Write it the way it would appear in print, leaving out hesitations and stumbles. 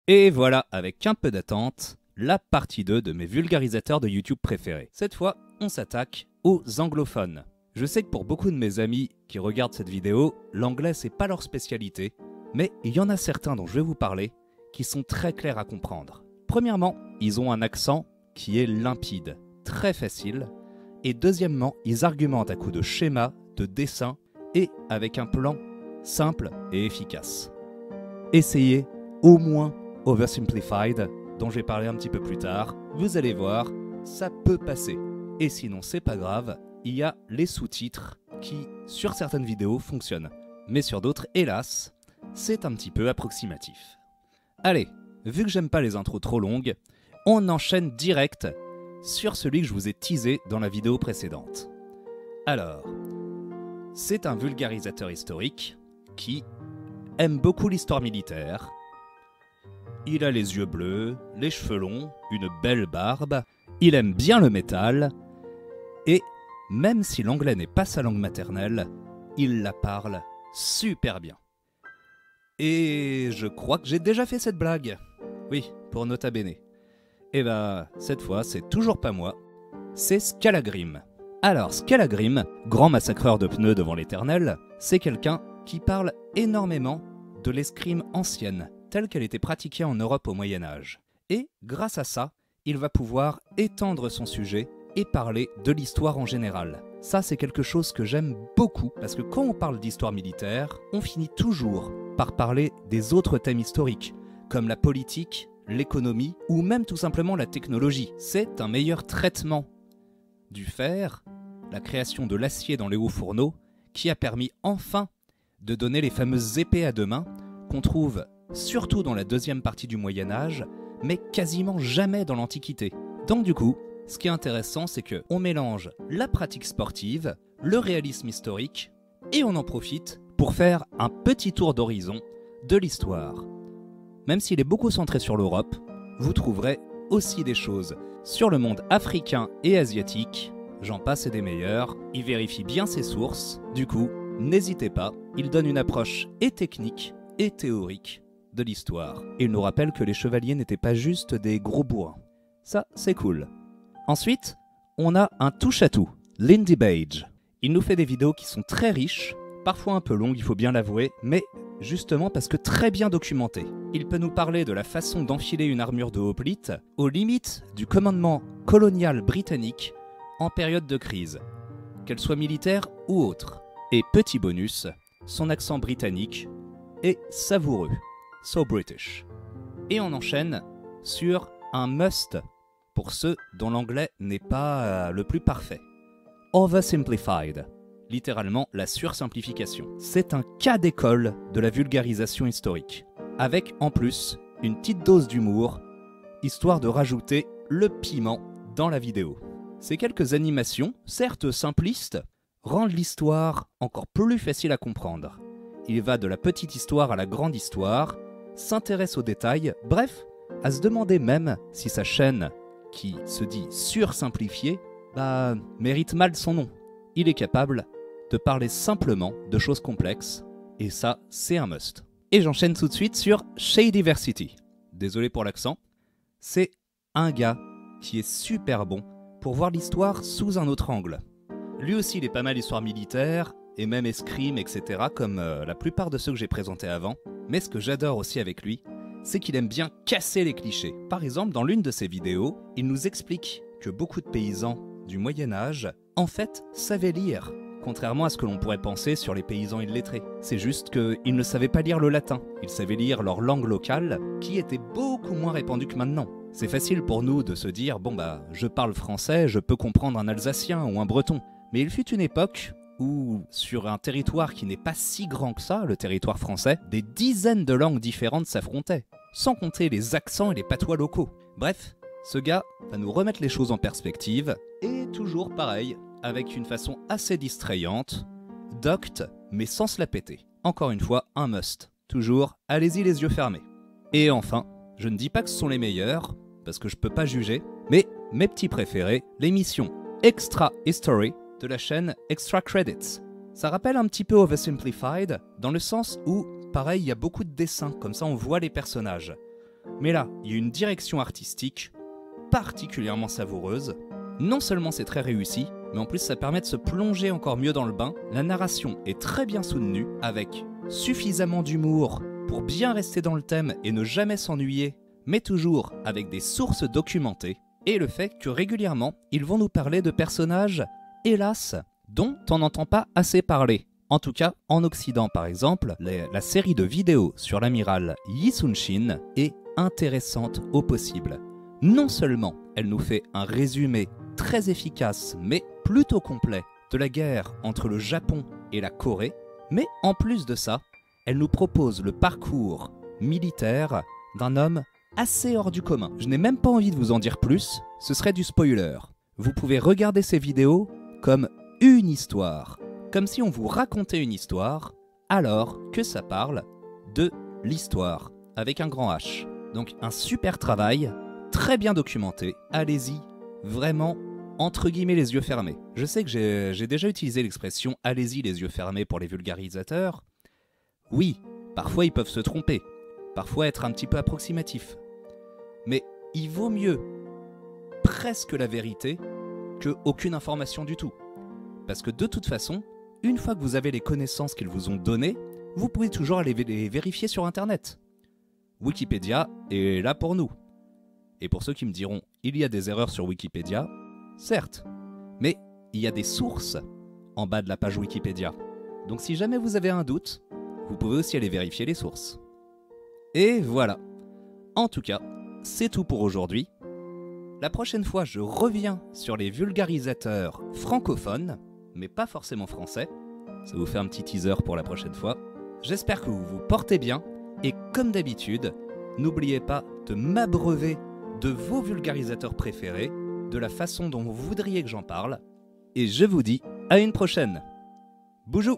Et voilà, avec un peu d'attente, la partie 2 de mes vulgarisateurs de YouTube préférés. Cette fois, on s'attaque aux anglophones. Je sais que pour beaucoup de mes amis qui regardent cette vidéo, l'anglais c'est pas leur spécialité, mais il y en a certains dont je vais vous parler qui sont très clairs à comprendre. Premièrement, ils ont un accent qui est limpide, très facile, et deuxièmement, ils argumentent à coups de schémas, de dessins et avec un plan simple et efficace. Essayez au moins Oversimplified, dont je vais parler un petit peu plus tard. Vous allez voir, ça peut passer. Et sinon, c'est pas grave, il y a les sous-titres qui, sur certaines vidéos, fonctionnent. Mais sur d'autres, hélas, c'est un petit peu approximatif. Allez, vu que j'aime pas les intros trop longues, on enchaîne direct sur celui que je vous ai teasé dans la vidéo précédente. Alors, c'est un vulgarisateur historique qui aime beaucoup l'histoire militaire. Il a les yeux bleus, les cheveux longs, une belle barbe, il aime bien le métal, et même si l'anglais n'est pas sa langue maternelle, il la parle super bien. Et je crois que j'ai déjà fait cette blague. Oui, pour Nota Bene. Et bah, cette fois, c'est toujours pas moi, c'est Scalagrim. Alors, Scalagrim, grand massacreur de pneus devant l'Éternel, c'est quelqu'un qui parle énormément de l'escrime ancienne, telle qu'elle était pratiquée en Europe au Moyen-Âge. Et, grâce à ça, il va pouvoir étendre son sujet et parler de l'histoire en général. Ça, c'est quelque chose que j'aime beaucoup, parce que quand on parle d'histoire militaire, on finit toujours par parler des autres thèmes historiques, comme la politique, l'économie, ou même tout simplement la technologie. C'est un meilleur traitement du fer, la création de l'acier dans les hauts fourneaux, qui a permis enfin de donner les fameuses épées à deux mains qu'on trouve surtout dans la deuxième partie du Moyen-Âge, mais quasiment jamais dans l'Antiquité. Donc du coup, ce qui est intéressant, c'est qu'on mélange la pratique sportive, le réalisme historique, et on en profite pour faire un petit tour d'horizon de l'histoire. Même s'il est beaucoup centré sur l'Europe, vous trouverez aussi des choses sur le monde africain et asiatique, j'en passe et des meilleurs, il vérifie bien ses sources, du coup, n'hésitez pas, il donne une approche et technique et théorique de l'histoire. Il nous rappelle que les chevaliers n'étaient pas juste des gros bourrins. Ça, c'est cool. Ensuite, on a un touche-à-tout, Lindy Bage. Il nous fait des vidéos qui sont très riches, parfois un peu longues, il faut bien l'avouer, mais justement parce que très bien documentées. Il peut nous parler de la façon d'enfiler une armure de hoplite, aux limites du commandement colonial britannique en période de crise, qu'elle soit militaire ou autre. Et petit bonus, son accent britannique est savoureux. So British. Et on enchaîne sur un must pour ceux dont l'anglais n'est pas le plus parfait. Oversimplified, littéralement la sursimplification. C'est un cas d'école de la vulgarisation historique, avec en plus une petite dose d'humour, histoire de rajouter le piment dans la vidéo. Ces quelques animations, certes simplistes, rendent l'histoire encore plus facile à comprendre. Il va de la petite histoire à la grande histoire, s'intéresse aux détails, bref, à se demander même si sa chaîne, qui se dit sursimplifiée, mérite mal son nom. Il est capable de parler simplement de choses complexes, et ça, c'est un must. Et j'enchaîne tout de suite sur Shadiversity. Désolé pour l'accent. C'est un gars qui est super bon pour voir l'histoire sous un autre angle. Lui aussi, il est pas mal histoire militaire, et même escrime, etc., comme la plupart de ceux que j'ai présentés avant. Mais ce que j'adore aussi avec lui, c'est qu'il aime bien casser les clichés. Par exemple, dans l'une de ses vidéos, il nous explique que beaucoup de paysans du Moyen-Âge, en fait, savaient lire, contrairement à ce que l'on pourrait penser sur les paysans illettrés. C'est juste qu'ils ne savaient pas lire le latin, ils savaient lire leur langue locale, qui était beaucoup moins répandue que maintenant. C'est facile pour nous de se dire, je parle français, je peux comprendre un alsacien ou un breton. Mais il fut une époque où, sur un territoire qui n'est pas si grand que ça, le territoire français, des dizaines de langues différentes s'affrontaient, sans compter les accents et les patois locaux. Bref, ce gars va nous remettre les choses en perspective, et toujours pareil, avec une façon assez distrayante, docte, mais sans se la péter. Encore une fois, un must. Toujours, allez-y les yeux fermés. Et enfin, je ne dis pas que ce sont les meilleurs, parce que je peux pas juger, mais mes petits préférés, l'émission Extra History de la chaîne Extra Credits. Ça rappelle un petit peu Oversimplified, dans le sens où, pareil, il y a beaucoup de dessins, comme ça on voit les personnages. Mais là, il y a une direction artistique particulièrement savoureuse. Non seulement c'est très réussi, mais en plus ça permet de se plonger encore mieux dans le bain. La narration est très bien soutenue, avec suffisamment d'humour pour bien rester dans le thème et ne jamais s'ennuyer, mais toujours avec des sources documentées, et le fait que régulièrement, ils vont nous parler de personnages, hélas, dont on n'entend pas assez parler. En tout cas, en Occident par exemple, la série de vidéos sur l'amiral Yi Sun-shin est intéressante au possible. Non seulement elle nous fait un résumé très efficace mais plutôt complet de la guerre entre le Japon et la Corée, mais en plus de ça, elle nous propose le parcours militaire d'un homme assez hors du commun. Je n'ai même pas envie de vous en dire plus, ce serait du spoiler. Vous pouvez regarder ces vidéos comme une histoire, comme si on vous racontait une histoire, alors que ça parle de l'histoire, avec un grand H. Donc un super travail, très bien documenté, allez-y, vraiment, entre guillemets les yeux fermés. Je sais que j'ai déjà utilisé l'expression « allez-y les yeux fermés » pour les vulgarisateurs. Oui, parfois ils peuvent se tromper, parfois être un petit peu approximatifs. Mais il vaut mieux presque la vérité que aucune information du tout. Parce que de toute façon, une fois que vous avez les connaissances qu'ils vous ont données, vous pouvez toujours aller les vérifier sur Internet. Wikipédia est là pour nous. Et pour ceux qui me diront « il y a des erreurs sur Wikipédia », certes, mais il y a des sources en bas de la page Wikipédia. Donc si jamais vous avez un doute, vous pouvez aussi aller vérifier les sources. Et voilà. En tout cas, c'est tout pour aujourd'hui. La prochaine fois, je reviens sur les vulgarisateurs francophones, mais pas forcément français. Ça vous fait un petit teaser pour la prochaine fois. J'espère que vous vous portez bien, et comme d'habitude, n'oubliez pas de m'abreuver de vos vulgarisateurs préférés, de la façon dont vous voudriez que j'en parle, et je vous dis à une prochaine. Boujou!